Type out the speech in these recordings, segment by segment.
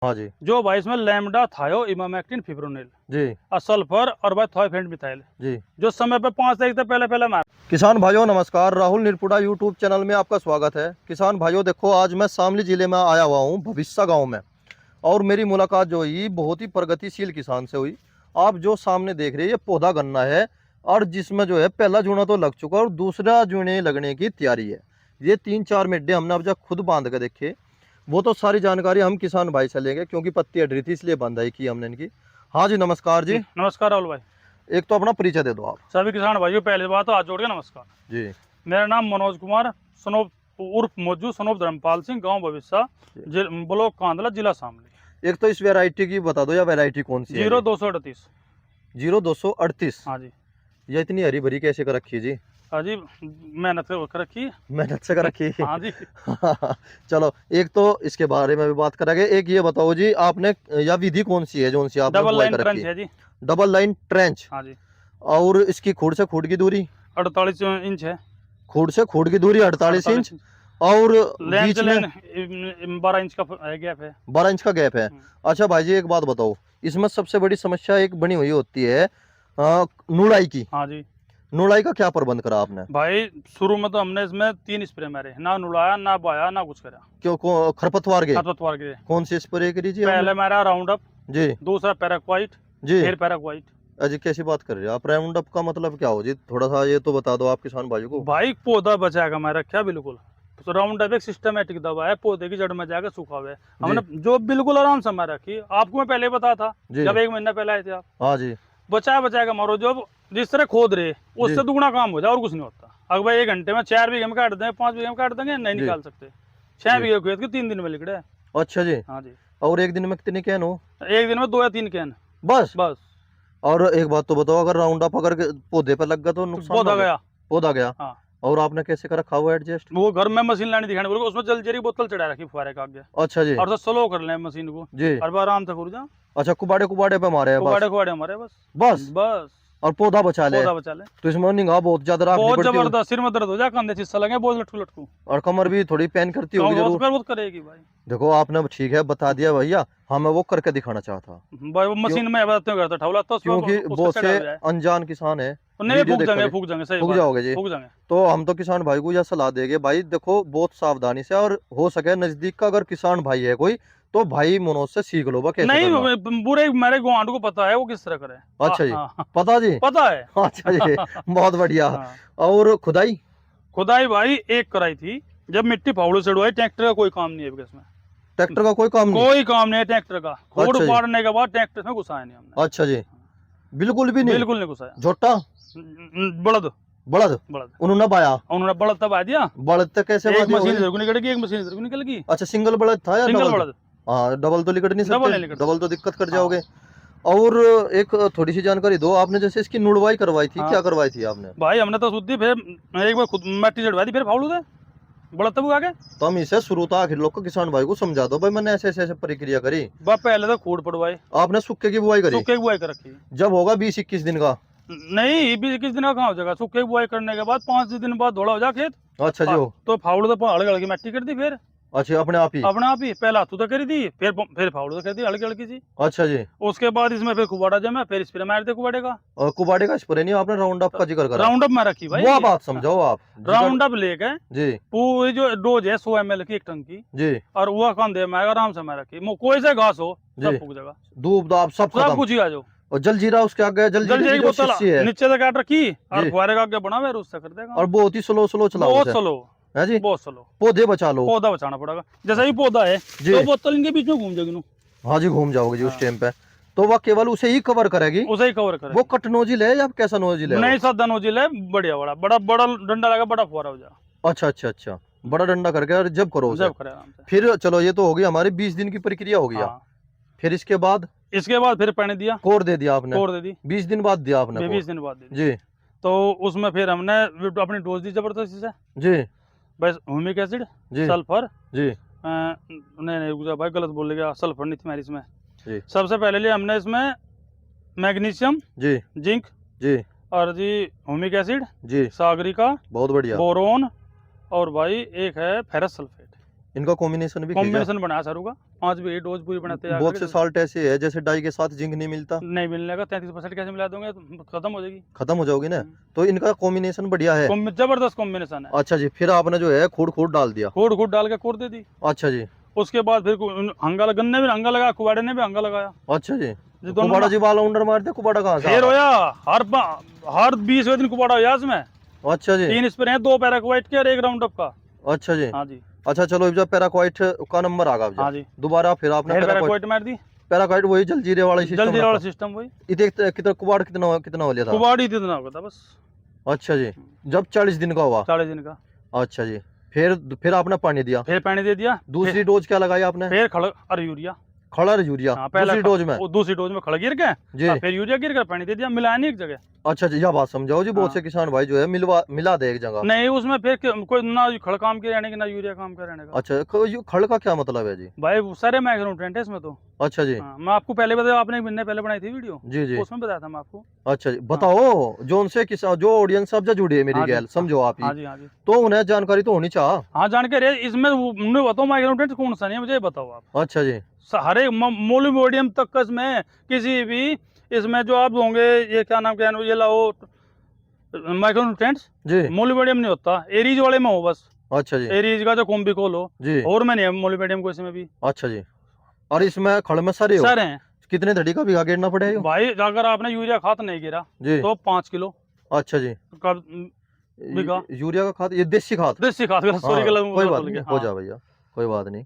हाँ जी। जो भाई इसमें लैम्डा, थायो, इमामेक्टिन, फिप्रोनिल, जी। सल्फर और भाई थायोफेंट मिथाइल, जी। जो समय पे 5 तारीख से पहले मार। किसान भाइयों नमस्कार, राहुल निरपुड़ा यूट्यूब चैनल में आपका स्वागत है। किसान भाइयों देखो, आज मैं शामली जिले में आया हुआ हूँ भविष्य गांव में, और मेरी मुलाकात जो हुई बहुत ही प्रगतिशील किसान से हुई। आप जो सामने देख रहे हैं ये पौधा गन्ना है, और जिसमें जो है पहला जूना तो लग चुका और दूसरा जूने लगने की तैयारी है। ये 3-4 मिड्डे हमने अब जब खुद बांध के देखे, वो तो सारी जानकारी हम किसान भाई से लेंगे, क्योंकि पत्ती अड़ रही थी इसलिए बंधाई की हमने इनकी। हाँ जी, नमस्कार जी। नमस्कार राहुल भाई। एक तो अपना परिचय दे दो आप। सभी किसान भाइयों पहले बात तो हाथ जोड़ के नमस्कार जी। मेरा नाम मनोज कुमार सनोप उर्फ मौजू सनोप धर्मपाल सिंह, गांव भविष्य, ब्लॉक कांदला, जिला शामली। एक तो इस वैरायटी की बता दो, या वैरायटी कौन सी है? 0238। 0238। हाँ जी। ये इतनी हरी भरी कैसे कर रखी है जी? हाँ जी, मेहनत से कर रखी है। मेहनत से कर रखी है। हाँ जी। चलो, एक तो इसके बारे में भी बात करेंगे। एक ये बताओ जी, आपने या विधि कौन सी है जो सी आपने डबल बुआई लाइन कर ट्रेंच रखी है जी। Double line trench. हाँ जी। और इसकी खूड़ से खूड़ की दूरी 48 इंच है। खूड़ से खूड़ की दूरी 48 इंच, और बीच में 12 इंच का गैप है। 12 इंच का गैप है। अच्छा भाई जी, एक बात बताओ, इसमें सबसे बड़ी समस्या एक बनी हुई होती है नुड़ाई की। हाँ जी। नुड़ाई का क्या प्रबंध करा आपने? भाई शुरू में तो हमने इसमें 3 स्प्रे मारे, ना नुड़ाया, ना बाया, ना कुछ करा। क्यों? खरपतवार के खरपतवार के कौन सी स्प्रे करी जी? पहले मारा राउंड अप जी। दूसरा पैराक्वाइट, जी। फिर पैराक्वाइट। अजी कैसी बात कर रहे हो आप? राउंड अप का मतलब क्या हो जी? थोड़ा सा ये तो बता दो आप किसान भाइयों को। भाई पौधा बचाएगा मैं रखा बिल्कुल। तो राउंड अप एक सिस्टमेटिक दवा है, पौधे की जड़ में जाकर सूखा हुआ है। हमने जो बिल्कुल आराम से मैं रखी, आपको मैं पहले बताया था जब 1 महीना पहले आए थे आप। हाँ जी। बचाएगा मारो, जब जिस तरह खोद रहे उससे दुगना काम हो जाए और कुछ नहीं होता। अगर भाई 1 घंटे में 4 बीघे में काट दें, 5 बीघे में काट देंगे, नहीं निकाल सकते। 6 बीघे खेत के 3 दिन में लिखड़े। अच्छा जी। हाँ जी। और एक दिन में कितनी कैन हो? एक दिन में 2 या 3 कैन बस। बस। और एक बात तो बताओ, अगर राउंड अप अगर पौधे पे लग गया तो नुकसान पौधा गया। पौधा गया। हाँ। और आपने कैसे कर रखा हुआ एडजस्ट? वो घर में मशीन लानी दिखाने बोले, उसमें जलजीरी बोतल चढ़ा रखी फुहारे का आगे। अच्छा जी। और तो स्लो कर ले मशीन को जी। और आराम से खुर जा। अच्छा, कुबाड़े कुबाड़े पे मारे हैं? कुबाड़े कुबाड़े हमारे बस बस बस। और पौधा बचा ले। तो इसमें निगाह बहुत ज्यादा रखनी बहुत पड़ती है। जबरदस्त, सिर में दर्द हो जाए, कंधे चिस्सा लगे, बहुत लटकू लटकू। और कमर भी थोड़ी पेन करती होगी जरूर। बहुत करेगी भाई। देखो आपने ठीक है बता दिया भैया, हाँ मैं वो करके दिखाना चाहता भाई। वो मशीन में करता ठौला तो क्योंकि बहुत से अनजान किसान है। नहीं, फूक जाएंगे सही फूक जाओगे जी। फूक जाएंगे। तो हम तो किसान भाई को यह सलाह देंगे, भाई देखो बहुत सावधानी से, और हो सके नजदीक का अगर किसान भाई है कोई, तो भाई मनोज से सीख लो कैसे नहीं करना। पूरे मेरे गुआंढ को पता है वो किस तरह करे। अच्छा जी। पता जी? पता है। अच्छा जी। बहुत बढ़िया। और खुदाई भाई एक कराई थी जब मिट्टी फावड़ू से उड़वाई। ट्रैक्टर का कोई काम नहीं है इसमें। ट्रैक्टर का कोई काम नहीं? कोई काम नहीं है ट्रैक्टर का। खोड़ उपाड़ने के बाद ट्रैक्टर में घुसाया नहीं हमने। अच्छा जी। बिल्कुल भी नहीं? बिल्कुल नहीं घुसाया। झोटा बड़द बड़द उन्होंने बाया? उन्होंने बड़द तब आ दिया। बड़द तक कैसे? एक मशीन इधर को निकल गई, एक मशीन इधर को निकल गई। अच्छा, सिंगल बड़द था या सिंगल बड़द? हाँ, डबल तो लिकट नहीं सकते। डबल तो दिक्कत कर जाओगे। और एक थोड़ी सी जानकारी दो, आपने जैसे इसकी नुड़वाई करवाई थी, क्या करवाई थी आपने? भाई हमने तो शुद्धि, फिर एक बार खुद मिट्टी चढ़वा दी, फिर फावड़ू दे बड़ा तब आगे। तो हम इसे शुरू तो आखिर लोग को किसान भाई को समझा दो, भाई मैंने ऐसे ऐसे प्रक्रिया करी। पहले तो खूड़ पड़वाई। आपने सूखे की बुआई करी? सूखे की बुआई कर रखी। जब होगा 20-21 दिन का? नहीं, 20-21 दिन का कहाँ हो जाएगा। सूखे की बुआई करने के बाद 5 दिन बाद धोड़ा हो जा खेत। अच्छा जी। तो फावड़ू तो हल्की हल्की मिट्टी कर दी फिर। अच्छा, अपने आप ही? अपने आप ही। पहले हाथों तो कर दी, फिर फावड़ू तो कर दी हल्की हल्की सी। अच्छा जी। उसके बाद इसमें फिर कुबाड़ा जमा, फिर स्प्रे मार दे कुबाड़े का। और कुबाड़े का स्प्रे नहीं, आपने राउंड अप का जिक्र करा? राउंड अप में रखी भाई। वो बात समझाओ आप। राउंड अप लेके जी पूरी जो डोज है 100 ml की, 1 टन की जी, और वो कंधे में आराम से मैं रखी। कोई से घास हो सब फूक जाएगा, धूप दाप सब कुछ ही आ जाओ। और जलजीरा उसके आगे, जलजीरे की जो शीशी है नीचे से काट रखी और फुहारे का आगे बना हुआ है, उससे कर देगा। और बहुत ही स्लो चलाओ। बहुत स्लो है जी। बहुत स्लो। पौधे बचा लो। पौधा बचाना पड़ेगा। जैसा ही पौधा है तो बोतल इनके बीच में घूम जाएगी। हाँ जी, घूम जाओगे जी उस टाइम पे। तो वह केवल उसे ही कवर करेगी? उसे ही कवर करेगी। वो कट नोजिल है या कैसा नोजिल है? नहीं, सादा नोजिल है। बढ़िया बड़ा डंडा लगा, बड़ा फुहारा हो जाए। अच्छा, बड़ा डंडा करके और जब करो जब करे आराम से। फिर चलो, ये तो होगी हमारी 20 दिन की प्रक्रिया हो गया। फिर इसके बाद फिर पानी दिया, कोर दे दिया आपने? कोर दे दी 20 दिन बाद दिया आपने? 20 दिन बाद जी। तो उसमें फिर हमने अपनी डोज दी जबरदस्ती से जी। बस ह्यूमिक एसिड, सल्फर जी। नहीं भाई गलत बोल गया, सल्फर नहीं थी हमारी इसमें जी। सबसे पहले लिए हमने इसमें मैग्नीशियम जी, जिंक जी, और जी ह्यूमिक एसिड जी, सागरिका, बहुत बढ़िया, बोरोन, और भाई एक है फेरस सल्फेट। इनका कॉम्बिनेशन भी कॉम्बिनेशन बनाया सर होगा 5 बीघे डोज पूरी बनाते हैं। बहुत से साल्ट ऐसे है जैसे डाई के साथ जिंक नहीं मिलता, नहीं मिलने का 33% कैसे मिला दोगे तो खत्म हो जाएगी, खत्म हो जाओगी ना। तो इनका कॉम्बिनेशन बढ़िया है, जबरदस्त कॉम्बिनेशन है। अच्छा जी, फिर आपने जो है खूड खूड डाल दिया, खूड डाल के कोड़ दे दी। अच्छा जी, उसके बाद फिर हंगा, गन्ने में हंगा लगाया, कुबाड़े ने भी हंगा लगाया। अच्छा जी, कुबाड़ा जी बाल उंडर मारते, कुबाड़ा कहाँ से फिर होया हर 20वें दिन कुबाड़ा होया इसमें। अच्छा जी, 3 स्प्रे हैं, 2 पैराक्वाइट के और 1 राउंड अप का। अच्छा जी, हाँ जी, अच्छा चलो, जब पैराक्वाइट का नंबर आ गया, हाँ जी, दोबारा फिर आपने पैराक्वाइट मार दी। पैराक्वाइट वही जलजीरे वाला सिस्टम, जलजीरे वाला सिस्टम वही। इतने कितना कुबाड़ कितना हो लिया था? कुबाड़ ही इतना होगा था बस। अच्छा जी, जब 40 दिन का हुआ? 40 दिन का। अच्छा जी, फिर आपने पानी दिया? फिर पानी दे दिया। दूसरी डोज क्या लगाई आपने? फिर खड़ और यूरिया, खड़ा यूरिया। दूसरी डोज में? दूसरी डोज में खड़ गिर के जी, फिर यूरिया गिर कर पानी दे दिया, मिलाया नहीं एक जगह। अच्छा जी, यह बात समझाओ जी, बहुत से किसान भाई जो है मिला दे एक जगह। नहीं, उसमें फिर कोई ना खड़ काम के रहने की, ना यूरिया काम के रहने का। अच्छा, खड़ का क्या मतलब है जी? भाई सारे माइक्रोन्यूट्रिएंट है इसमें तो। अच्छा जी, मैं आपको पहले बताया, आपने एक महीने पहले बनाई थी वीडियो जी जी, उसमें बताया था मैं आपको। अच्छा जी, बताओ जो उनसे किसान, जो ऑडियंस सब जुड़ी है मेरी गैल, समझो आप ही, तो उन्हें जानकारी तो होनी चाहिए। हाँ, जानकारी इसमें बताओ माइक्रोन्यूट्रिएंट कौन सा नहीं है मुझे बताओ आप। अच्छा जी, हर एक मोलिबोडियम तक में किसी भी इसमें जो आप होंगे, ये क्या नाम क्या, ये लाओ माइक्रोन्यूट्रिएंट्स जी, मोलिबोडियम नहीं होता, एरीज वाले में हो बस। अच्छा जी, एरीज का जो कॉम्बिकोल हो जी, और में नहीं है मोलिबोडियम को इसमें भी। अच्छा जी, और इसमें खड़ में सारे हैं। कितने धड़ी का बीघा गिरना पड़ेगा भाई? अगर आपने यूरिया खाद नहीं गिरा जी तो 5 किलो। अच्छा जी, बीघा यूरिया का खाद, ये देसी खाद? देसी खाद, सॉरी, कोई बात नहीं, हो जा भैया, कोई बात नहीं।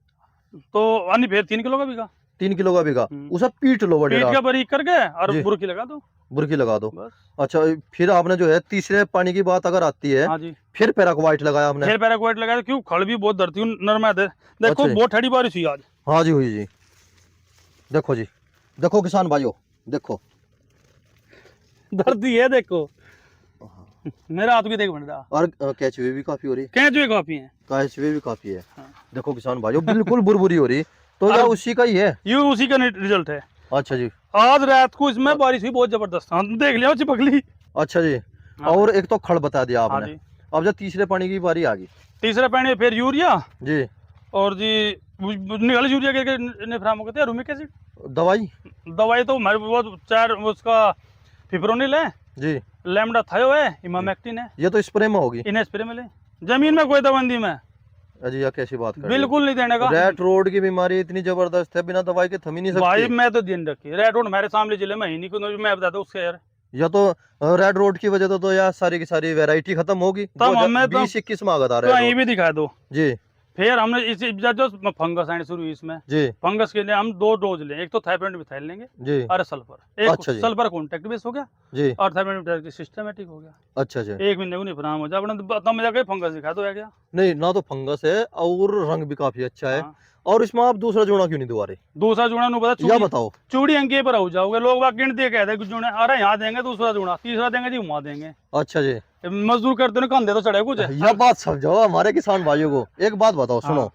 तो फिर 3 किलो का बीघा। 3 किलो का बीघा, उसे पीट लो, पीट के बारीक करके और बुरकी लगा दो, बुरकी लगा दो बस। अच्छा, फिर आपने जो है तीसरे पानी की बात अगर आती है, हाँ जी, फिर पैराक्वाइट लगाया आपने? फिर पैराक्वाइट लगाया, क्यों खड़ भी बहुत धरती नरम है। देखो बहुत ठंडी बारिश हुई आज। हाँ जी, हुई जी, देखो जी, देखो किसान भाइयों, देखो धरती है, देखो मेरा हाथ भी देख बन रहा। और कैचवे भी काफी हो रही, कैचवे काफी है, कैचवे भी काफी है। हाँ। देखो किसान भाइयों, बिल्कुल बुरबुरी हो रही, तो यह उसी का ही है, ये उसी का रिजल्ट है। अच्छा जी, आज रात को इसमें बारिश हुई बहुत जबरदस्त, हाँ देख लिया, चिपक ली। अच्छा जी, और एक तो खड़ बता दिया आपने। अब जब तीसरे पानी की बारी आ गई, तीसरे पानी फिर यूरिया जी, और जी निकल यूरिया के निफ्राम हो गए, रूमिक एसिड, दवाई तो हमारे बहुत 4 उसका फिप्रोनिल है जी, लैम्डा थायो है, इमामेक्टिन है। ये तो स्प्रे में होगी, इन्हें स्प्रे में ले, जमीन में कोई दवाई में। अजी यार कैसी बात कर, बिल्कुल नहीं देने का। रेड रोड की बीमारी इतनी जबरदस्त है, बिना दवाई के थम ही नहीं सकती भाई। मैं तो दिन रखी रेड रोड हमारे सामने जिले में ही नहीं, कोई मैं बताता हूँ उसके यार। या तो रेड रोड की वजह तो यार सारी की सारी वैरायटी खत्म होगी, तब हमें 20-21 में आ गया, तो यहीं भी दिखा दो जी। फिर हमने इसी जो फंगस आने शुरू हुई इसमें जी, फंगस के लिए हम 2 डोज लें, एक तो थाइरोइड मिथाइल लेंगे जी, और सल्फर, एक अच्छा सल्फर कॉन्टैक्ट बेस हो गया जी, और थाइरोइड सिस्टमैटिक हो गया। अच्छा जी, एक महीने को नहीं फराम हो जाए अपने, तब में जाके फंगस दिखा दो क्या? नहीं ना, तो फंगस है और रंग भी काफी अच्छा है। हाँ। और इसमें आप दूसरा जोड़ा क्यों नहीं दो रहे? दूसरा जोड़ा नहीं पता, या बताओ, चूड़ी अंके पर हो जाओगे, लोग बात गिनते कहते हैं जोड़े, अरे यहाँ देंगे दूसरा जोड़ा, तीसरा देंगे जी, वहाँ देंगे। अच्छा जी, मजदूर करते ना, कंधे तो चढ़े कुछ। यह बात समझो हमारे किसान भाइयों को, एक बात बताओ, सुनो,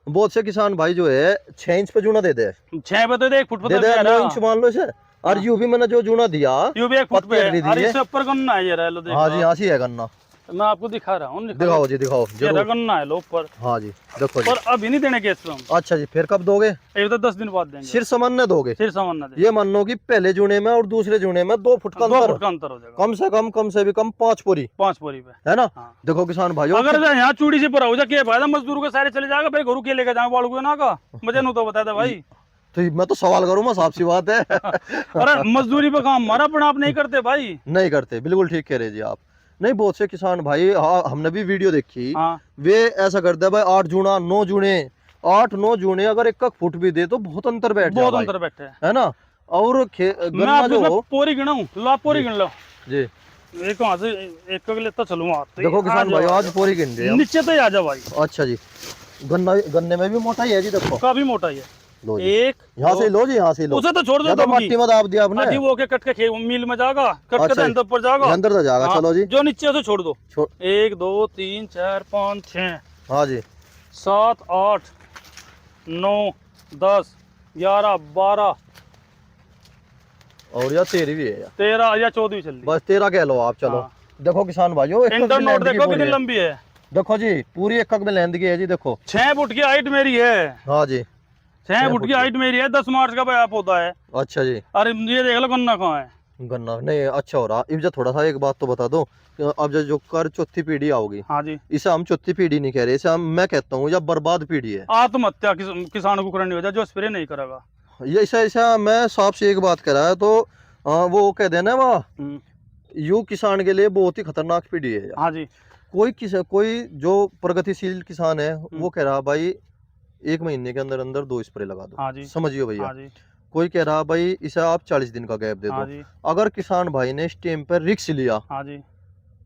बहुत से किसान भाई जो है 6 इंच पे जूना दे दे, 6 पे दे, 1 फुट पे दे, 9 इंच मान लो इसे। और यू भी मैंने जो जूना दिया, यू भी 1 फुट पे है, और इससे ऊपर गन्ना है, ये रह लो, हाँ जी, हाँ सी है गन्ना, मैं आपको दिखा रहा हूँ, दिखाओ जी, दिखाओ, ये गन्ना है लो ऊपर, हाँ जी, देखो जी, पर अभी नहीं देने के इसमें। अच्छा जी, फिर कब दोगे? ये तो 10 दिन बाद देंगे। सिर सामान्य दोगे? सिर सामान्य, ये मान लो कि पहले जूने में और दूसरे जूने में 2 फुट का अंतर हो जाएगा, कम से भी कम 5 पोरी पे, है ना? देखो किसान भाइयों, अगर यहाँ चूड़ी से पर हो जाए फायदा, मजदूर के सारे चले जाएगा, भाई घरू के लेके जाओ बाड़ू ना का, मुझे नहीं तो बता दे भाई, तो मैं तो सवाल करूंगा, साफ सी बात है। अरे मजदूरी पे काम हमारा, अपना आप नहीं करते भाई, नहीं करते, बिल्कुल ठीक कह रहे जी आप। नहीं, बहुत से किसान भाई, हाँ हमने भी वीडियो देखी, हाँ, वे ऐसा करते हैं भाई, 8 जूना 9 जूने, 8-9 जूने, अगर 1 फुट भी दे तो बहुत अंतर बैठे, बहुत अंतर बैठे है ना। और गन्ना जो पोरी गिनाऊं, लो पोरी गिन लो जी, एक वहां से एक लेता चलूं, देखो किसान भाई आज पोरी गिन रहे हैं, नीचे तो आ जा भाई। अच्छा जी, गन्ने में भी मोटाई है जी, देखो काफी मोटाई है, एक यहाँ से लो जी, यहाँ से लो, उसे तो छोड़ दो, तो मट्टी में दाब दिया आपने, वो के कट के मिल में जाएगा, कट के अंदर पर जाएगा, अंदर तो जाएगा। चलो जी, जो नीचे से छोड़ दो, 1 2 3 4 5 6, हाँ जी, 7 8 9 10 11 12 और या 13 भी है, 13 या 14 चल रही, बस 13 कह लो आप। चलो देखो किसान भाइयों, इंटरनोट देखो कितनी लंबी है, देखो जी पूरी एक में लेंदगी है जी, देखो 6 फुट की हाइट मेरी है। हाँ जी 6 फुट की हाइट मेरी है, 10 मार्च का बया पौधा है। अच्छा जी। अरे ये देख लो गन्ना कहाँ है। गन्ना नहीं अच्छा हो रहा। इब जो थोड़ा सा एक बात तो बता दो कि अब जो कर चौथी पीढ़ी आओगी, हाँ जी, इसे हम चौथी पीढ़ी नहीं कह रहे, इसे हम मैं कहता हूँ या बर्बाद पीढ़ी है। आत्महत्या किसान को करनी हो जाए जो स्प्रे नहीं करेगा। ये ऐसा ऐसा मैं साफ से एक बात कह रहा है तो वो कह देना वो यू किसान के लिए बहुत ही खतरनाक पीढ़ी है। हाँ जी। कोई जो प्रगतिशील किसान है वो कह रहा भाई 1 महीने के अंदर अंदर 2 स्प्रे लगा दो। हाँ जी, समझियो भैया। हाँ जी, कोई कह रहा भाई इसे आप 40 दिन का गैप दे हाँ दो। जी, अगर किसान भाई ने इस टाइम पर रिक्स लिया, हाँ जी,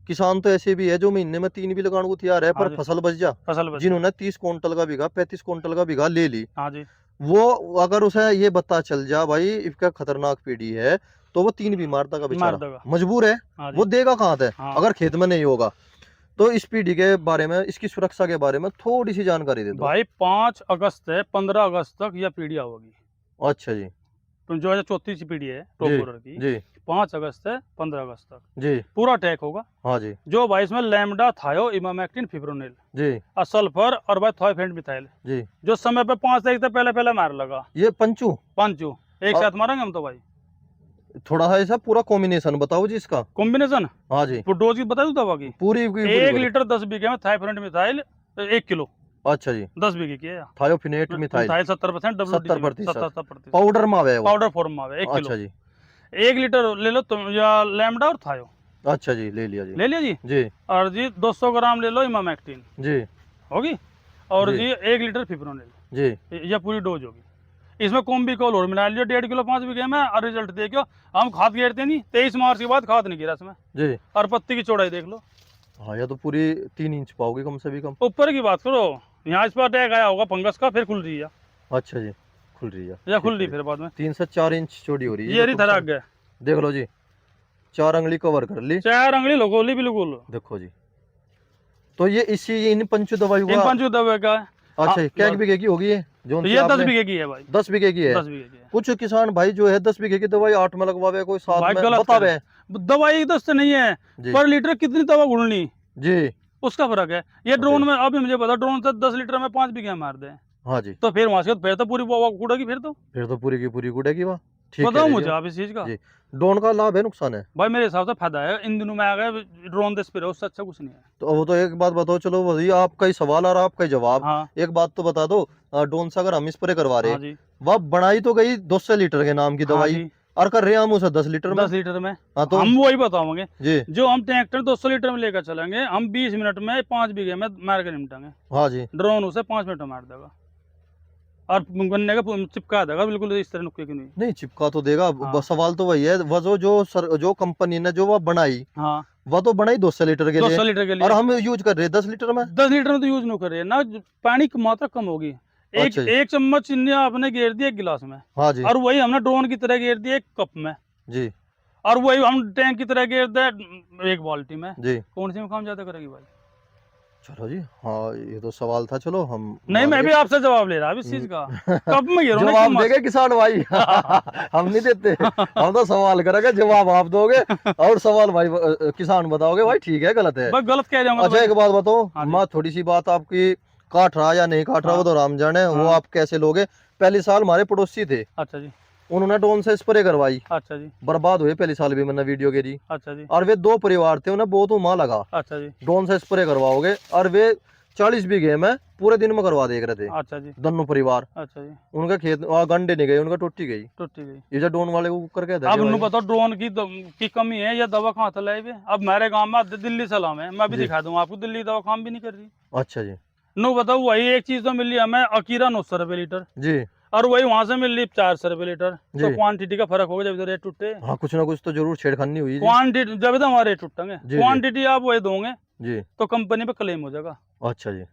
किसान तो ऐसे भी है जो महीने में 3 भी लगाने को तैयार है हाँ पर जी, फसल बच जा। फसल बच जिन्होंने 30 क्विंटल का बीघा 35 क्विंटल का बीघा ले ली, हाँ जी, वो अगर उसे ये पता चल जा भाई इसका खतरनाक पीढ़ी है तो वो 3 भी मारता का मार बेचारा देगा। मजबूर है। हाँ जी, वो देगा कहाँ से हाँ। अगर खेत में नहीं होगा। तो इस पीढ़ी के बारे में, इसकी सुरक्षा के बारे में थोड़ी सी जानकारी दे दो भाई 5 अगस्त से 15 अगस्त तक यह पीढ़ी होगी। अच्छा जी। तो जो है चौथी सी पीढ़ी है टॉप जी बोरर की, जी 5 अगस्त से 15 अगस्त तक जी पूरा अटैक होगा। हाँ जी जो भाई इसमें लैम्डा थायो इमामेक्टिन फिब्रोनिल जी और सल्फर और भाई थाइफेंट मिथाइल जी। जो समय पे 5 तारीख से पहले पहले मार लगा। ये पंचू पंचू एक और साथ मारेंगे हम तो भाई। थोड़ा सा ऐसा पूरा कॉम्बिनेशन बताओ जी इसका। कॉम्बिनेशन हाँ जी डोज की बता दूं दवा की। पूरी 1 लीटर 10 बीघे में थाइफेंट मिथाइल 1 किलो अच्छा जी 10 बीघे की है। थायोफिनेट मिथाइल 70% 70% 70% पाउडर में आवे है वो। पाउडर फॉर्म में आवे 1 किलो। अच्छा जी 1 लीटर ले लो तुम या लैम्डा और थायो अच्छा जी ले लिया जी ले लिया जी। जी और जी 200 ग्राम ले लो इमामेक्टिन जी होगी। और जी जी 1 लीटर फिब्रोनिल जी यह पूरी डोज होगी। इसमें कॉम्बिकॉल और मिला लियो 1.5 किलो 5 बीघे में और रिजल्ट देखो। हम खाद गिरते नहीं, 23 मार्च के बाद खाद नहीं गिरा इसमें। जी और पत्ती की चौड़ाई देख लो। हाँ ये तो पूरी 3 इंच पाओगे कम से भी कम। ऊपर की बात करो, यहाँ इस पर अटैक आया होगा फंगस का, फिर खुल रही है अच्छा जी खुल रही है या खुल रही फिर बाद में 3 से 4 इंच चौड़ी हो रही है ये रही थराक गया। देख लो जी 4 अंगली कवर कर ली 4 अंगली लगोली बिल्कुल। देखो जी। तो ये इसी इन पंचू दवाई इन हुआ। 5 दबे का है। अच्छा क्या बीघे की होगी ये जो तो ये 10 बीघे की है भाई। 10 बीघे की है। 10 बीघे की है कुछ किसान भाई जो है 10 बीघे की दवाई 8 में लगवावे, कोई 7 भाई में गलत बतावे। दवाई 10 से नहीं है, जी पर लीटर कितनी दवा घुलनी जी उसका फर्क है। ये ड्रोन में अभी मुझे पता ड्रोन से 10 लीटर में 5 बीघे मार दे हाँ जी तो फिर वहां से फिर तो पूरी कूड़ेगी फिर तो पूरी की पूरी गुड़ेगी वाह। ठीक बताओ है मुझे आप इस चीज का। जी। ड्रोन का लाभ है नुकसान है? भाई मेरे हिसाब से फायदा है। इन दिनों में आ गए ड्रोन दे स्प्रे, उससे अच्छा कुछ नहीं है। तो वो तो एक बात बताओ, चलो वही आपका ही सवाल और आपका ही जवाब। हाँ एक बात तो बता दो, ड्रोन से अगर हम स्प्रे करवा रहे हाँ जी वह बनाई तो गई 200 लीटर के नाम की हाँ दवाई जी और कर रहे हैं हम उसे 10 लीटर में। 10 लीटर में हाँ तो हम वही बताओगे। जी जो हम ट्रैक्टर 200 लीटर में लेकर चलेंगे, हम 20 मिनट में 5 बीघे में मार के निपटांगे। हाँ जी ड्रोन उसे 5 मिनट में मार देगा और गन्ने का चिपका देगा बिल्कुल इस तरह नुक्के की नहीं। नहीं चिपका तो देगा। हाँ। सवाल तो वही है, वह जो कंपनी ने जो वह बनाई हाँ वह तो बनाई 200 लीटर के लिए 200 लीटर के लिए और हम यूज कर रहे हैं 10 लीटर में। 10 लीटर में तो यूज नहीं कर रहे ना, पानी की मात्रा कम होगी। अच्छा जी। एक चम्मच चीनी आपने घेर दी 1 गिलास में, हाँ जी और वही हमने ड्रोन की तरह घेर दी 1 कप में, जी और वही हम टैंक की तरह घेर दे 1 बाल्टी में। जी कौन सी में काम ज्यादा करेगी भाई? चलो जी। हाँ ये तो सवाल था, चलो हम नहीं मैं भी आपसे जवाब ले रहा हूँ इस चीज का। कब में घेरो जवाब देंगे किसान भाई हम नहीं देते, हम तो सवाल करेंगे जवाब आप दोगे और सवाल भाई किसान बताओगे भाई ठीक है गलत है। भाई गलत कह रहे हो अच्छा एक बात बताओ, हाँ जी। मैं थोड़ी सी बात आपकी काट रहा या नहीं काट रहा वो हाँ। तो राम जाने, वो हाँ। आप कैसे लोगे। पहले साल हमारे पड़ोसी थे, अच्छा जी उन्होंने ड्रोन से स्प्रे करवाई, अच्छा जी बर्बाद हुए पहले साल भी, मैंने वीडियो गिरी। अच्छा जी और वे 2 परिवार थे, उन्हें बहुत उमा लगा अच्छा जी ड्रोन से स्प्रे करवाओगे, और वे 40 बीघे में पूरे दिन में करवा देख रहे थे अच्छा जी दोनों परिवार। अच्छा जी उनका खेत गंडे नहीं गए, उनका टूटी गई। टूटी गई। ये जो ड्रोन वाले को करके अब उन्हें बताओ ड्रोन की कमी है या दवा कहाँ से लाए। अब मेरे गांव में दिल्ली सलाम है, मैं भी जी। दिखा दूंगा आपको, दिल्ली दवा काम भी नहीं कर रही। अच्छा जी नो बताओ वही एक चीज तो मिल रही हमें अकीरा 900 रुपये लीटर, जी और वही वहां से मिल रही 400 रुपये लीटर। तो जी। क्वांटिटी का फर्क होगा जब तो रेट टूटे। हाँ कुछ ना कुछ तो जरूर छेड़खानी हुई जी। क्वांटिटी जब तो हमारे रेट टूटेंगे, जी। क्वांटिटी आप वही दोगे जी तो कंपनी पे क्लेम हो जाएगा। अच्छा जी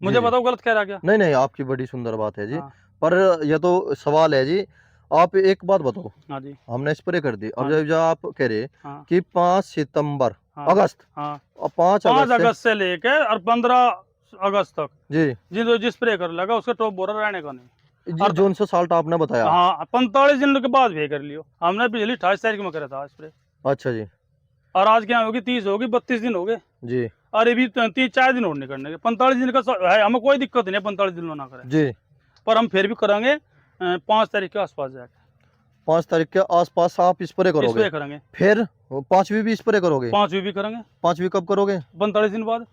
मुझे जी, जी। बताओ गलत कह रहा क्या? नहीं नहीं आपकी बड़ी सुंदर बात है जी। हाँ पर यह तो सवाल है जी, आप एक बात बताओ, हाँ जी हमने स्प्रे कर दी, अब हाँ। जब आप कह रहे हाँ कि 5 सितंबर हाँ अगस्त हाँ 5 5 अगस्त अगस्त से लेके और 15 अगस्त तक जी जिस स्प्रे कर लगा उसका टॉप बोरर रहने का नहीं। जी जोन से साल्ट आपने बताया। हाँ 45 दिन के बाद भी कर लियो। हमने पिछली 28 तारीख में करा था स्प्रे, अच्छा जी और आज क्या होगी 30 होगी 32 दिन हो गए। जी। और ये भी 3-4 दिन और नहीं करने के, 45 दिन का है, हमें कोई दिक्कत नहीं है 45 दिन ना करें जी। पर हम फिर भी करेंगे 5 तारीख के आसपास जाके। 5 तारीख के आसपास आप स्प्रे इस करोगे? पे करेंगे। फिर 5वीं भी स्प्रे करोगे? 5वीं भी करेंगे। 5वीं कब करोगे? 45 दिन बाद।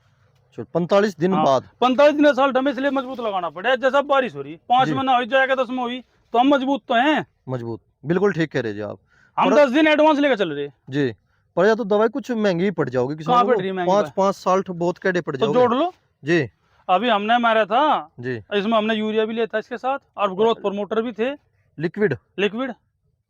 45 दिन हाँ, बाद। 45 दिन साल हमें इसलिए मजबूत लगाना पड़े, जैसा बारिश हो रही 5 जी। में ना हो जाएगा 10 में हुई तो हम मजबूत तो हैं। मजबूत, बिल्कुल ठीक कह रहे जी आप। हम 10 दिन एडवांस लेकर चल रहे। जी। पर या तो दवाई कुछ महंगी पड़ जाओगी कहाँ किसानों पड़ को, रही है महंगी? 5 साल बहुत कैडे पड़ तो जाओगे। जोड़ लो। जी। अभी हमने मारा था जी। इसमें, हमने यूरिया भी लिया था इसके साथ और ग्रोथ प्रमोटर भी थे। लिक्विड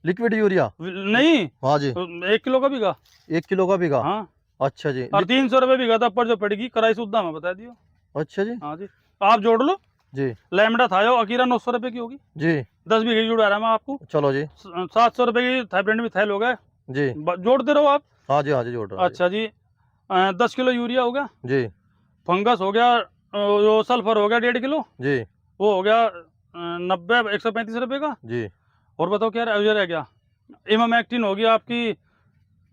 लिक्विड यूरिया नहीं। हाँ जी। 1 किलो का बीघा। 1 किलो का बीघा। हाँ। अच्छा जी। और 300 रुपए बीघा था पर जो पड़ेगी कराई सुविधा में बता दियो। अच्छा जी। हाँ जी, आप जोड़ लो। जी। लैम्बडा था अकीरा 900 रुपए की होगी जी। 10 बीघे की जुड़ा रहा मैं आपको। चलो जी। 700 रुपए की थाईब्रेंड भी थैल हो गए जी। जोड़ते रहो आप। हाँ जी, हाँ जी, जोड़ रहा हूँ। अच्छा जी, 10 किलो यूरिया हो गया जी। फंगस हो गया, जो सल्फर हो गया 1.5 किलो, जी। वो हो गया 135 रुपए का। जी। और बताओ क्या रह गया। इमामेक्टिन होगी आपकी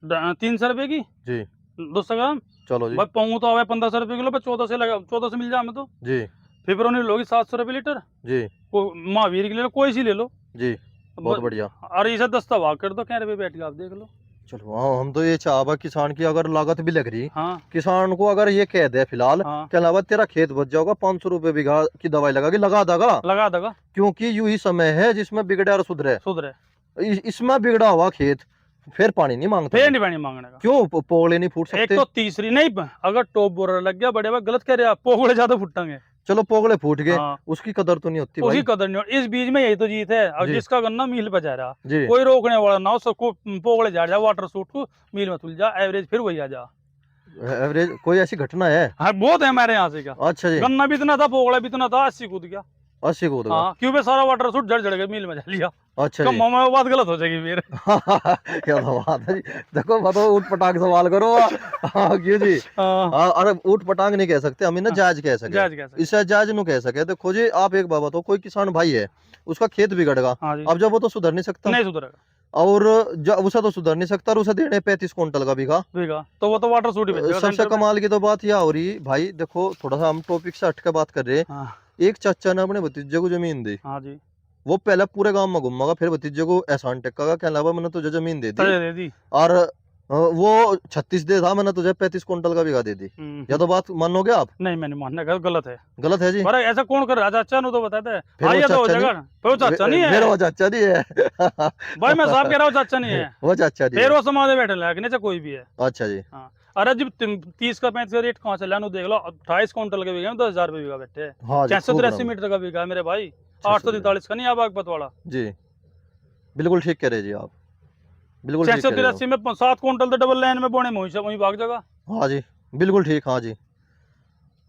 300 रुपए की जी। 200 ग्राम। चलो जी। भाई पाऊँ तो आवे 1500 रुपए किलो पे 14 से लगा, 14 से मिल जाए हमें तो। जी। फिप्रोनिल होगी 700 रुपए लीटर। जी। महावीर की ले लो, कोई सी ले लो। जी। बहुत बढ़िया। और इसे 10 भाग कर दो, क्या रुपये बैठ के आप देख लो। चलो हाँ, हम तो ये चाहवा किसान की अगर लागत भी लग रही, हाँ किसान को अगर ये कह दे फिलहाल हाँ के अलावा तेरा खेत बच जाओगा, 500 रुपए बीघा की दवाई लगा के लगा देगा, लगा देगा, क्योंकि यू ही समय है जिसमें बिगड़े और सुधरे। सुधरे। इसमें बिगड़ा हुआ खेत फिर पानी नहीं मांगता। फिर नहीं पानी मांगने का। क्यों? पोगले नहीं फूट एक सकते? तो तीसरी नहीं, अगर टॉप बोरर लग गया बड़े भाई गलत कह रहे आप, पोगड़े ज्यादा फुटेंगे। चलो पोगले फूट गए, हाँ। उसकी कदर तो नहीं होती उसकी भाई। कदर नहीं होती। इस बीच में यही तो जीत है। और जी। जिसका गन्ना मील पे जा रहा, जी। कोई रोकने वाला ना हो, सबको पोगड़े जा रहा, वाटर सूट को मील में तुल जा, एवरेज फिर वही आ जा। एवरेज कोई ऐसी घटना है? हाँ बहुत है हमारे यहाँ से। क्या अच्छा जी। गन्ना भी इतना था, पोगड़ा भी इतना था, 80 कूद गया। 80 कूद गया। हाँ, क्यों बे सारा वाटर सूट जड़ के मील में जा लिया। अच्छा कम जी। में बात गलत हो जाएगी फिर। क्या बात है जी। देखो मतलब ऊट पटांग सवाल करो। हाँ, क्यों जी? हाँ, अरे ऊट पटांग नहीं कह सकते हम, इन्हें जायज कह सके। जायज कह सकते। इसे जायज नु कह सके। देखो जी, आप एक बात बताओ, कोई किसान भाई है, उसका खेत बिगड़ेगा, हाँ जी। अब जब वो तो सुधर नहीं सकता, नहीं सुधरेगा। और जब उसे तो सुधर नहीं सकता, और उसे देने 35 क्विंटल का बीघा, तो वो तो वाटर सूट ही बेचेगा सबसे सेंटर में। कमाल की तो बात यह हो रही भाई, देखो थोड़ा सा हम टॉपिक से हट के बात कर रहे हैं। हाँ एक चाचा ने अपने भतीजे को जमीन दी, हाँ जी, वो पहले पूरे गांव में घूमेगा, फिर भतीजे को एहसान टेकेगा क्या अलावा मैंने तुझे जमीन दे दी, तजे दे दी। और वो 36 दे था, मैंने तुझे 35 क्विंटल का बीघा दे दी। या तो बात मानोगे आप? नहीं, मैंने मानने का गलत है। गलत है जी। पर ऐसा कौन कर रहा है? चाचा नु तो बताते हैं। फिर हाँ वो ये तो हो चाचा जाएगा। फिर वो चाचा नहीं फिर है वो चाचा नहीं है। भाई, मैं साहब कह रहा हूँ चाचा नहीं है। वो चाचा जी फिर है। वो समाज में बैठे लगे नहीं, कोई भी है। अच्छा जी। हाँ, अरे जब 30 का 35 का रेट कहाँ से लानू देख लो। 28 क्विंटल के बीघे में 10,000 रुपये बीघा बैठे हैं। हाँ जी, 683 मीटर का बीघा है मेरे भाई, 843 का नहीं है बागपत वाला जी। बिल्कुल ठीक कह रहे जी आप, बिल्कुल ठीक कह रहे 683 में 7 क्विंटल तो डबल लाइन में बोने में वही भाग जाएगा। हाँ जी, बिल्कुल ठीक। हाँ जी।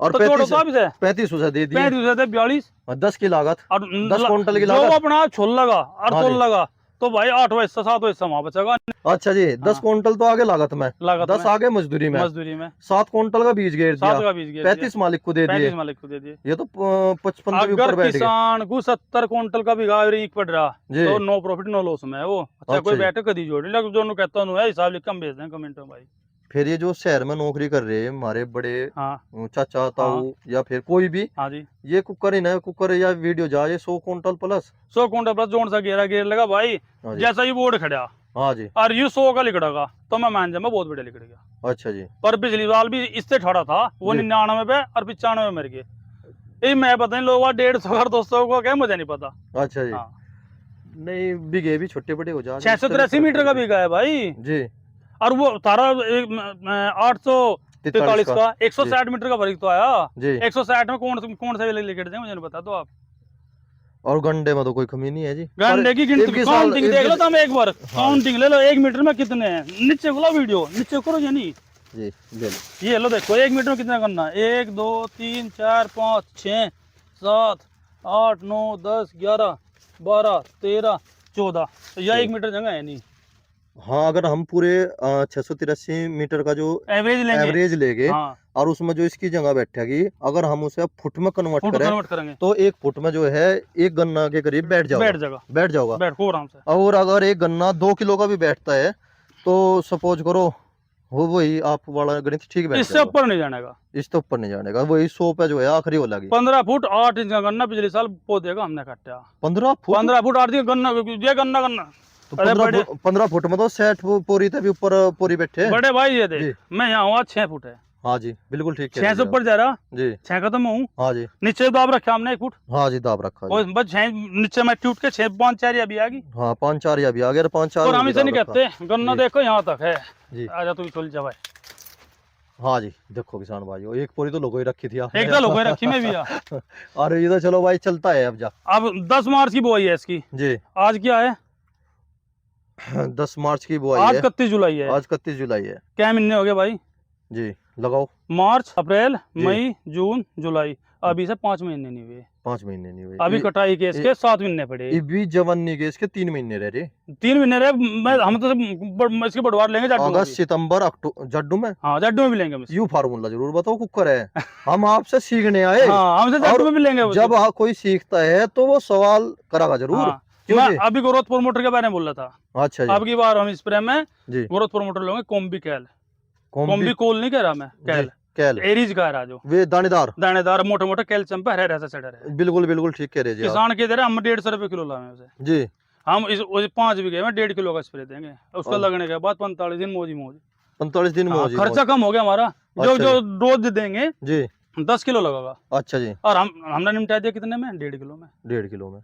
और तो जोड़ो तो आप इसे 35 उसे दे दिए, 42 और 10 की लागत, और 10 क्विंटल की जो लागत। अपना आप छोल लगा और हाँ तोल जी। लगा तो भाई 8 हिस्सा 7 हिस्सा वहां बचेगा। अच्छा जी, 10 क्विंटल तो आगे लागत में, लागत 10 में, आगे मजदूरी में, मजदूरी में 7 क्विंटल का बीज गेर 7 दिया, का बीज गया, 35 मालिक को दे दिए। 35 मालिक को दे दिए। ये तो 55 से भी अगर ऊपर बैठ गए किसान को 70 क्विंटल का बीघा एवरेज पड़ रहा जी। तो नो प्रॉफिट नो लॉस में है वो। अच्छा कोई जी। बैठे कदी जोड़ लग जो कहता हूं है हिसाब लिख कम भेज दें कमेंट में भाई। फिर ये जो शहर में नौकरी कर रहे हैं हमारे बड़े हाँ चाचा ताऊ या फिर कोई भी, हाँ जी, ये कुकर ही ना कुकर या वीडियो जा, ये 100 quintal plus 100 quintal plus zone सा गेर लगा भाई। हाँ जी। जैसा ही बोर्ड खड़ा हाँ जी। और ये 100 का लिखड़ेगा तो मैं मान जाऊंगा बहुत बढ़िया लिखड़ेगा। अच्छा जी। पर पिछली साल भी इससे ठड़ा था वो जी। 99 पे और 95 मर गए। ये मैं पता नहीं लोग 150 और 200 को क्या, मुझे नहीं पता। अच्छा जी। हाँ। नहीं बिगे भी छोटे बड़े हो जा 683 मीटर का बीघा है भाई जी, और वो तारा 843 का 160 मीटर का फर्क तो आया जी। 160 में कौन सा लिखट दें मुझे नहीं बता दो आप। और गंडे में तो कोई कमी नहीं है जी। गंडे की गिनती काउंटिंग देख लो तुम एक बार, काउंटिंग ले लो 1 मीटर में कितने हैं। नीचे खोलो वीडियो, नीचे करो या नहीं जी, ले लो। ये लो देखो 1 मीटर में कितना करना, 1 2 3 4 5 6 7 8 9 10 11 12 13 14 या 1 मीटर जगह है नहीं। हाँ, अगर हम पूरे 683 मीटर का जो एवरेज लेंगे हाँ, और उसमें जो इसकी जगह बैठेगी, अगर हम उसे फुट में कन्वर्ट करेंगे तो 1 फुट में जो है 1 गन्ना के करीब बैठ जाएगा। बैठ को आराम से। और अगर एक गन्ना 2 किलो का भी बैठता है तो सपोज करो वो वही आप वाला गणित ठीक बैठ इससे जाएगा। ऊपर नहीं जाने का। इस तो ऊपर नहीं जाने का, वही 100 पे जो है आखिरी हो लगी। 15 फुट 8 इंच का गन्ना पिछले साल पौधे का हमने काटा। 15 फुट 15 फुट 8 इंच गन्ना, ये गन्ना तो अरे बड़े 15 फुट में तो 60 पूरी थे भी ऊपर पूरी बैठे। बड़े भाई ये जी। देख, मैं यहाँ हुआ 6 फुट है। हाँ जी बिल्कुल ठीक 6 से ऊपर जा रहा जी। 6 का तो मैं हूँ। हाँ जी नीचे दाब रखा हमने 1 फुट। हाँ जी दाब रखा जी। और बस 6 नीचे मैं टूट के 6 5 4 अभी आ गई। हाँ 5 4 या भी आ गया, 5 4 और हम इसे नहीं कहते गन्ना, जी। देखो यहाँ तक है जी। आजा तू चल जा भाई। हाँ जी देखो किसान भाइयों, एक पूरी तो लोगों ही रखी थी आपने। एक तो लोगों ने रखी में भी आ। अरे ये तो चलो भाई चलता है अब जा। अब 10 मार्च की बुआई है इसकी। जी आज क्या है? 10 मार्च की बुआई आज है। 31 जुलाई है। आज 31 जुलाई है। क्या महीने हो गए भाई? जी लगाओ। मार्च अप्रैल जी। मई जून जुलाई, अभी से 5 महीने नहीं हुए। 5 महीने नहीं हुए अभी कटाई के इसके 7 महीने पड़े। ये भी जवानी के इसके 3 महीने रह रहे। 3 महीने रहे। मैं हम तो इसकी बढ़वार लेंगे जाड्डू में अगस्त भी। सितंबर अक्टूबर जड्डू में। हाँ जाड्डू में भी लेंगे हम इसको। यू फार्मूला जरूर बताओ कुकर है। हम आपसे सीखने आए। हाँ हमसे जाड्डू में भी लेंगे जब कोई सीखता है तो वो सवाल करागा जरूर। हाँ, क्यों मैं जी? अभी ग्रोथ प्रोमोटर के बारे में बोल रहा था। अच्छा जी। अब की बार हम स्प्रे में जी ग्रोथ प्रोमोटर लेंगे कॉम्बी कैल। कॉम्बी कॉम्बी कोल नहीं कह रहा मैं, कैल कैल एरीज कह रहा जो वे दानेदार दानेदार मोटे मोटे कैल्शियम पे हरे ऐसा सेडर है। बिल्कुल बिल्कुल ठीक कह रहे जी आप। किसान के दे रहे हम 150 रुपए किलो लाए उसे। जी हम इस 5 बीघे में 1.5 किलो का स्प्रे देंगे। उसका लगने के बाद 45 दिन मौज ही मौज। 45 दिन में हाँ, हो जी खर्चा कम हो गया हमारा। जो अच्छा जो डोज देंगे जी 10 किलो लगेगा। अच्छा जी और हमने निपटा दिया कितने में? 1.5 किलो में। 1.5 किलो में।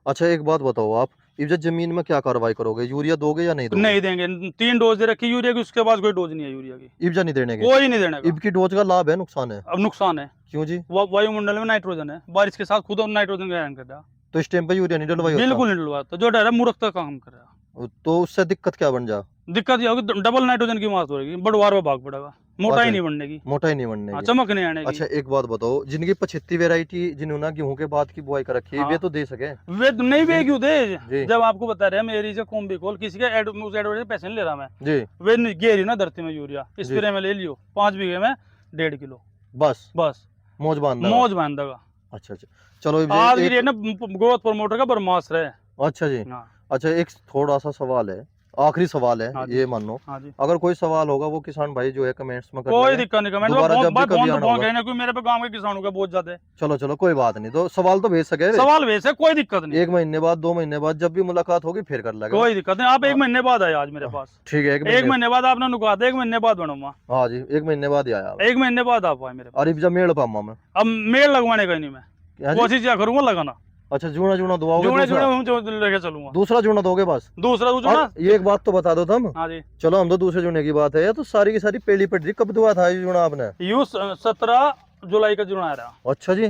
अच्छा एक बात बताओ आप, इस जमीन में क्या कार्रवाई करोगे, यूरिया दोगे या नहीं दोगे? नहीं देंगे, 3 डोज दे रखी यूरिया की, उसके बाद कोई डोज नहीं है यूरिया की। इब्जा नहीं देने के? कोई नहीं देने का। इब की डोज का लाभ है नुकसान है? अब नुकसान है। क्यों जी? वायुमंडल में नाइट्रोजन है, बारिश के साथ खुद नाइट्रोजन का ग्रहण कर रहा। तो इस टाइम पे यूरिया नहीं डलवाई होता? बिल्कुल नहीं डलवाता, जो डर है मूर्खता का काम कर रहा। तो उससे दिक्कत क्या बन जा? दिक्कत ये होगी डबल नाइट्रोजन की मात्रा होगी, बढ़वार में भाग पड़ेगा, मोटाई नहीं बनने की। मोटाई नहीं बनने हाँ, की। चमक नहीं आने की। अच्छा एक बात बताओ, जिनकी 75 वेराइटी जिन्होंने गेहूं के बाद की बुआई कर रखी है, हाँ। वे तो दे सके? वे नहीं वे क्यों दे? जी। जब आपको बता रहे हैं मेरी से कॉम्बी कॉल किसी का उस एडवर्टाइज पैसे नहीं ले रहा मैं। जी वे गेरी ना धरती में यूरिया स्प्रे में ले लियो 5 बीघे में 1.5 किलो बस बस मौज बांधा। मौज बांध देगा। अच्छा अच्छा चलो आज की डेट ना ग्रोथ प्रमोटर का ब्रह्मास्त्र है। अच्छा जी। हाँ अच्छा एक थोड़ा सा सवाल है, आखिरी सवाल है, हाँ जी। ये मान लो हाँ जी, अगर कोई सवाल होगा वो किसान भाई जो है कमेंट्स में कर कोई लेंगे। दिक्कत नहीं। कमेंट दोबारा जब भी कभी आना होगा। कहना कोई मेरे पे गांव के किसानों का बहुत ज्यादा है। चलो चलो कोई बात नहीं, तो सवाल तो भेज सके। सवाल वैसे कोई दिक्कत नहीं। 1 महीने बाद 2 महीने बाद जब भी मुलाकात होगी फिर कर लेगा। कोई दिक्कत नहीं। आप 1 महीने बाद आए आज मेरे पास। ठीक है 1 1 महीने बाद आपने नुका दे, 1 महीने बाद बनूंगा। हाँ जी 1 महीने बाद ही आया। 1 महीने बाद आप आए मेरे पास। अरे जब मेड़ पामा मैं अब मेल लगवाने का नहीं मैं क्या जी? कोशिश क्या करूंगा लगाना। अच्छा जूना जूना दुआओगे? जुड़े दूसरा जुड़े जो लेके चलूंगा। दूसरा जूना दोगे बस? दूसरा जुड़ा। और ये एक बात तो बता दो तुम। हाँ जी, चलो हम तो दूसरे जूने की बात है, तो सारी की सारी पेली पट रही, कब दुआ था ये जूना आपने? यू 17 जुलाई का जुड़ा रहा। अच्छा जी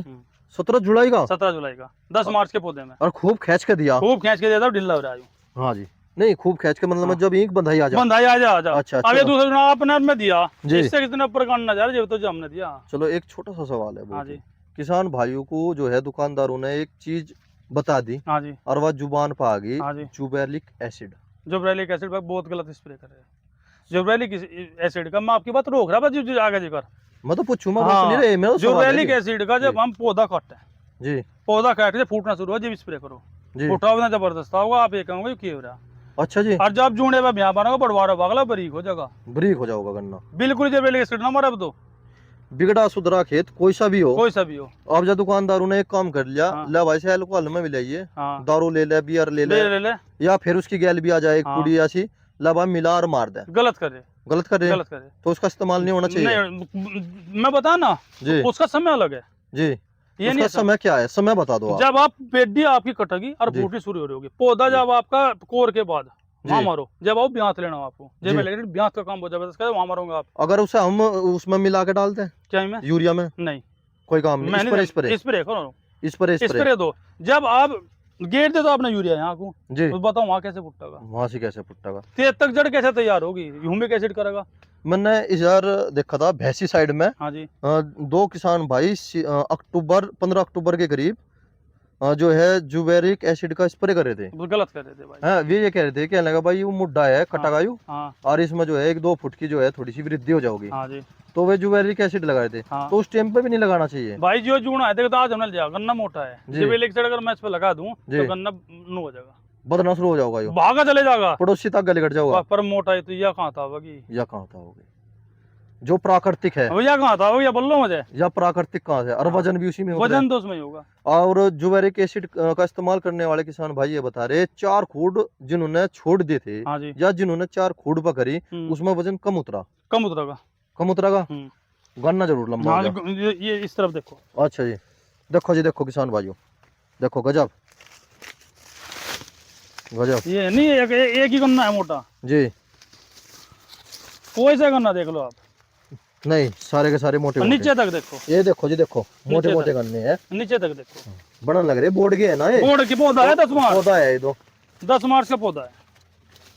17 जुलाई का? 17 जुलाई का 10 मार्च के पौधे में और खूब खींच के दिया? खूब खींच के दिया था, ढिल्ला हो रहा है। हाँ जी नहीं खूब खींच के मतलब हाँ। जब ईंक बंधाई आ जा। बंधाई आ जा। अच्छा अब ये दूसरा जुड़ा आपने में दिया जी। इससे कितने ऊपर करना जा रहा है, तो हमने दिया। चलो एक छोटा सा सवाल है। हाँ जी, किसान भाइयों को जो है दुकानदारों ने एक चीज बता दी हाँ जी, और वह जुबान पर आ गई, हाँ जी। जुबेरलिक एसिड। जोब्रेलिक एसिड पर बहुत गलत स्प्रे कर रहे हैं। जोब्रेलिक एसिड का मैं आपकी बात रोक रहा था, आगे जी कर। मैं तो पूछूं, मैं हाँ, रोक नहीं रहे, मेरा सवाल है जोब्रेलिक जी। एसिड का जब हम पौधा काटते हैं, जी पौधा काट के फूटना शुरू हो जब स्प्रे करो। जी फूटा ना जबरदस्त होगा, आप ये कहोगे क्यों हो रहा। अच्छा जी और जब जूने में ब्याह बनाओगे बढ़वारा भागला बरीक हो जाएगा, ब्रीक हो जाओगा गन्ना बिल्कुल जोब्रेलिक एसिड ना मारा। अब तो बिगड़ा सुधरा खेत कोई सा भी हो, कोई सा भी हो। अब जब दुकानदारों ने एक काम कर लिया, हाँ। ले भाई से अल्कोहल में भी लाइए, हाँ, दारू ले ले, बियर ले ले, ले ले या फिर उसकी गैल भी आ जाए एक हाँ। कुड़ी ऐसी, ला भाई मिला और मार दे। गलत करे, गलत कर रहे हैं, गलत करे। तो उसका इस्तेमाल नहीं होना चाहिए। नहीं, मैं बता ना, जी उसका समय अलग है। जी ये उसका नहीं समय क्या है, समय बता दो आप। जब आप पेडी आपकी कटेगी और जी। फूटनी शुरू हो रही होगी, पौधा जब आपका कोर के बाद वहां जी। मारो, जब आओ ब्यात लेना हो आपको, जी। जब मैं ब्यात का काम बहुत जबरदस्त करे वहां मारोगे आप। अगर उसे हम उसमें मिला के डालते हैं क्या में? यूरिया में, नहीं, कोई काम नहीं। मैं स्प्रे स्प्रे स्प्रे करो, स्प्रे स्प्रे दो। जब आप गेट दे तो आपने यूरिया यहाँ को, जी तो बताओ वहां कैसे फुटेगा, वहां से कैसे फुटेगा? तेज तक जड़ कैसे तैयार होगी, ह्यूमिक एसिड करेगा। मैंने इस यार देखा था भैंसी साइड में, हाँ जी, 2 किसान भाई 15 अक्टूबर के करीब जो है जुबेरिक एसिड का स्प्रे कर रहे थे। वो गलत कर रहे थे भाई। हाँ वे ये कह रहे थे, कहने लगा भाई वो मुड्ढा है कटागायु, हाँ और इसमें जो है 1-2 फुट की जो है थोड़ी सी वृद्धि हो जाएगी, हाँ जी, तो वे जुबेरिक एसिड लगा रहे थे। हाँ। तो उस टाइम पे भी नहीं लगाना चाहिए भाई जो जूना है देखो, तो आज हमने लिया गन्ना मोटा है, जी। जब एक साइड अगर मैं इस पे लगा दूं जी। तो गन्ना नु हो जाएगा, बदना शुरू हो जाएगा, यो भागा चले जाएगा, पड़ोसी तक गले कट जाओगा, पर मोटा है तो यह कहाँ था होगी। या कहाँ था होगी। जो प्राकृतिक है भैया कहाँ था भैया, बोल लो मुझे। या प्राकृतिक कहाँ से, और वजन भी उसी में होता है? वजन तो उसमें ही होगा। और ज्यूरेरिक एसिड का इस्तेमाल करने वाले किसान भाई ये बता रहे 4 खूड जिन्होंने छोड़ दिए थे, हाँ जी। या जिन्होंने 4 खूड पकड़ी उसमें वजन कम उतरा। कम उतरेगा। कम उतरेगा। गन्ना जरूर लंबा हाँ हो गया। ये इस तरफ देखो। अच्छा जी, देखो जी, देखो किसान भाइयों, देखो गजब गजब। ये नहीं एक ही गन्ना है मोटा जी, कोई सा गन्ना देख लो आप, नहीं सारे के सारे मोटे नीचे मोटे। तक देखो, ये देखो जी, देखो मोटे नीचे मोटे तक। गन्ने हैं, नीचे तक देखो। बड़ा लग रहे, बोर्ड के है ना ये? बोर्ड की पौधा है 10 मार्च। पौधा है ये तो, 10 मार्च का पौधा है।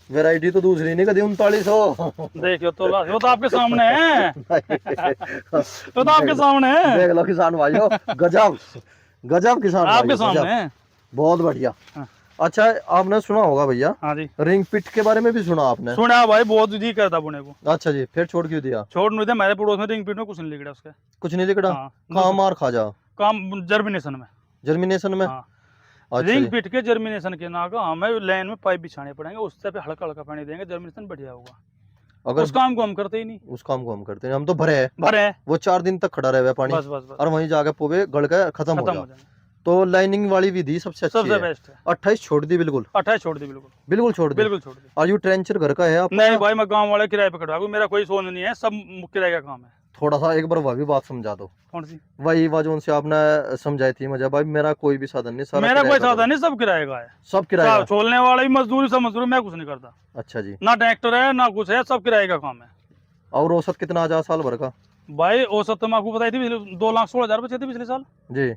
वैरायटी तो दूसरी नहीं कभी 3900। देखियो तो वो तो आपके सामने है। वो तो आपके सामने है। देख लो किसान भाइयों, गजब गजब किसान आपके भाइयों, सामने गजब। है। बहुत बढ़िया। हाँ। अच्छा, आपने सुना होगा भैया हाँ जी, रिंग पिट के बारे में भी सुना आपने? सुना भाई, बहुत जी करता बुने को। अच्छा जी, फिर छोड़ क्यों दिया? छोड़ नहीं दिया, मेरे पड़ोस में रिंग पीट में कुछ नहीं लिखा उसके। कुछ नहीं लिखड़ा? हाँ, कहाँ मार खा जा? काम जर्मिनेशन में। जर्मिनेशन में? हाँ। अच्छा रिंग जी। पीट के जर्मिनेशन के ना का हमें लाइन में पाइप बिछाने पड़ेंगे, उससे पे हल्का हल्का पानी देंगे, जर्मिनेशन बढ़िया होगा। अगर उस काम को हम करते ही नहीं। उस काम को हम करते हैं, हम तो भरे हैं, भरे हैं। वो 4 दिन तक खड़ा रहे पानी, बस बस बस और वहीं जाके पोवे गड़ के खत्म हो खत्म जाए। हो जाए। तो लाइनिंग वाली विधि सबसे अच्छी सबसे है। बेस्ट है। 28 छोड़ दी बिल्कुल? 28 छोड़ दी बिल्कुल। बिल्कुल छोड़ दी। बिल्कुल छोड़ दी। और यू ट्रेंचर घर का है आपका? नहीं भाई, मैं गांव वाले किराए पे कटवा दूं, मेरा कोई सोच नहीं है, सब किराए का काम है। थोड़ा सा एक बार वह भी बात समझा दो। कौन सी? वही जो से आपने समझाई थी मुझे भाई, मेरा कोई भी साधन नहीं, सारा मेरा किराए कोई का साधन नहीं, सब किराए का है। सब किराए का? छोड़ने वाला भी मजदूरी, सब मजदूरी, मैं कुछ नहीं करता। अच्छा जी। ना ट्रैक्टर है ना कुछ है, सब किराए का काम है। और औसत कितना आ जा साल भर का? भाई औसत तो मैं आपको बताई थी, 2,16,000 बचे थे पिछले साल, जी।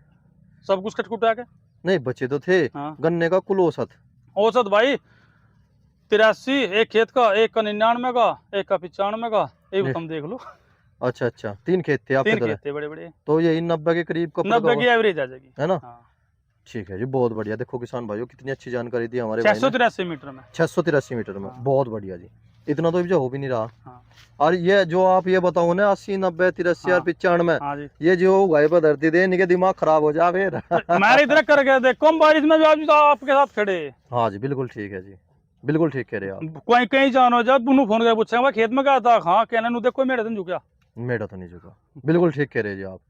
सब कुछ कटकुटा के। नहीं बचे तो थे। हाँ। गन्ने का कुल औसत? औसत भाई 83, एक खेत का, एक का 99 का, एक का 95 का, एक तुम देख लो। अच्छा अच्छा, 3 खेत थे आपके? 3 खेत थे बड़े बड़े। तो यही 90 के करीब का 90 की एवरेज आ जाएगी, है ना? हाँ। ठीक है जी, बहुत बढ़िया। देखो किसान भाइयों, कितनी अच्छी जानकारी दी हमारे भाई ने। 683 मीटर में। 683 मीटर में, हाँ। बहुत बढ़िया जी। इतना तो जो हो भी नहीं रहा। हाँ। और ये जो आप ये बताओ ना 80, 90, 83 और 95, हाँ जी। ये जो गाय पर धरती दे, इनके दिमाग खराब हो जाए फिर। हमारे इधर करके देखो, हम बारिश में भी आज तो आपके साथ खड़े। हाँ जी, बिल्कुल ठीक है जी, बिल्कुल ठीक कह रहे हैं आप। कोई कहीं जानो जब बुनू फोन कर पूछे भाई खेत में क्या था, हाँ कहना नु देखो मेरे दिन झुका। मेरा तो नहीं झुका, बिल्कुल ठीक कह रहे हैं जी आप।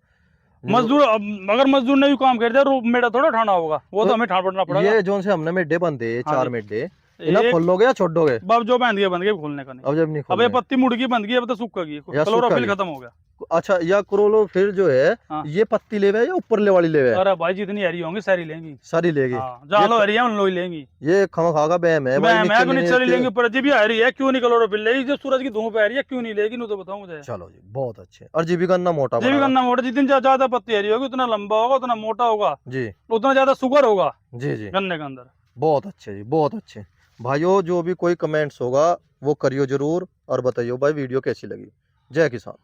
मजदूर अगर मजदूर ने भी काम कर दिया, मेरा थोड़ा उठाना होगा, वो तो हमें ठाड़ पड़ना पड़ेगा। ये जो से हमने मेड्डे बंदे हाँ 4 जी। मेड्डे, इन्हें एक- खोल लोगे या छोड़ दोगे? अब जो बंद गया खोलने का नहीं। अब जब नहीं अब ये खोलने। पत्ती मुड़ गई, बंद गई, अब तो सूख गई, या सूख क्लोरोफिल गई। खत्म हो गया। अच्छा, या करोलो फिर जो है हाँ। ये पत्ती लेवे या ऊपर ले वाली लेवे? अरे भाई जितनी हरी होंगी सारी लेंगी। सारी लेगी? हाँ, जहाँ लो हरी है उन लो ही लेंगी। ये खमा खागा बैम है भाई, मैं भी नीचे लेने लेंगे, ऊपर जी भी हरी है, क्यों नहीं क्लोरोफिल लेगी? जो सूरज की धूप आ रही है क्यों नहीं लेगी, तो बताओ मुझे। चलो जी, बहुत अच्छे। और जीवी गन्ना मोटा जी भी बड़ा गन्ना मोटा, जितनी ज्यादा पत्ती हरी होगी उतना लंबा होगा, उतना मोटा होगा, जी उतना ज्यादा शुगर होगा जी जी, गन्ने के अंदर। बहुत अच्छे जी, बहुत अच्छे। भाइयों जो भी कोई कमेंट्स होगा वो करियो जरूर, और बताइयो भाई वीडियो कैसी लगी। जय किसान।